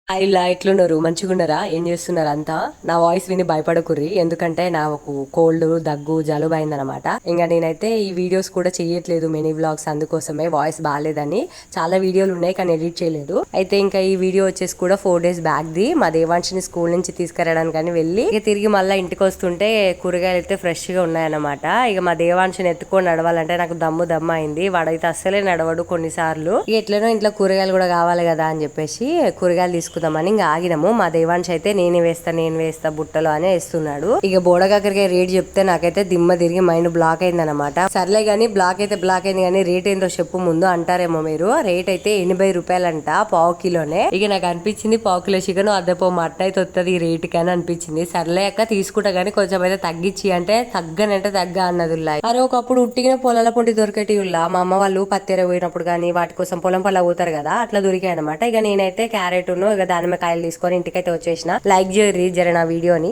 ఇలా ఎట్లున్నారు మంచిగున్నారా? ఏం చేస్తున్నారు అంతా? నా వాయిస్ విని భయపడకుర్రి, ఎందుకంటే నాకు కోల్డ్, దగ్గు, జలుబు అయిందనమాట. ఇంకా నేనైతే ఈ వీడియోస్ కూడా చేయట్లేదు, మినీ వ్లాగ్స్. అందుకోసమే వాయిస్ బాగాలేదని. చాలా వీడియోలు ఉన్నాయి కానీ ఎడిట్ చేయలేదు. అయితే ఇంకా ఈ వీడియో వచ్చేసి కూడా 4 days బ్యాక్ ది. మా దేవాంశిని స్కూల్ నుంచి తీసుకురావడానికి వెళ్ళి ఇక తిరిగి మళ్ళీ ఇంటికి వస్తుంటే కూరగాయలు అయితే ఫ్రెష్ గా ఉన్నాయన్నమాట. ఇక మా దేవాంశిని ఎత్తుకొని నడవాలంటే నాకు దమ్ము అయింది. వాడైతే అస్సలే నడవడు కొన్నిసార్లు. ఇక ఎట్లనో ఇంట్లో కూరగాయలు కూడా కావాలి కదా అని చెప్పేసి కూరగాయలు తీసుకుందామని ఇంకా ఆగినాము. మా దేవాంశ్ అయితే నేను వేస్తా బుట్టలో అని వేస్తున్నాడు. ఇక బోడకాకరికాయ రేట్ చెప్తే నాకైతే దిమ్మ తిరిగి మైండ్ బ్లాక్ అయిందనమాట. సర్లే గానీ బ్లాక్ అయింది కానీ రేట్ ఏందో చెప్పు ముందు అంటారేమో మీరు. రేట్ అయితే 80 రూపాయలంట పావు కిలోనే. ఇక నాకు అనిపించింది పావు కిలో చికెన్ అద్దపో మట్ట అయితే వస్తుంది ఈ రేట్ కానీ అనిపించింది. సర్లే అక్క తీసుకుంటా గానీ కొంచెం అయితే తగ్గించి అంటే తగ్గ అన్నది. అరే ఒకప్పుడు ఉట్టిగిన పొలాల పొంటి దొరికేటి మా అమ్మ వాళ్ళు పత్తెర పోయినప్పుడు కానీ వాటి కోసం పొలం పల్ల పోతారు కదా, అట్లా దొరికాయి అనమాట. ఇక నేనైతే క్యారెట్ ఇక దానిమ్మకాయలు తీసుకొని ఇంటికైతే వచ్చేసిన. లైక్ చేయర్రి జర నా వీడియోని.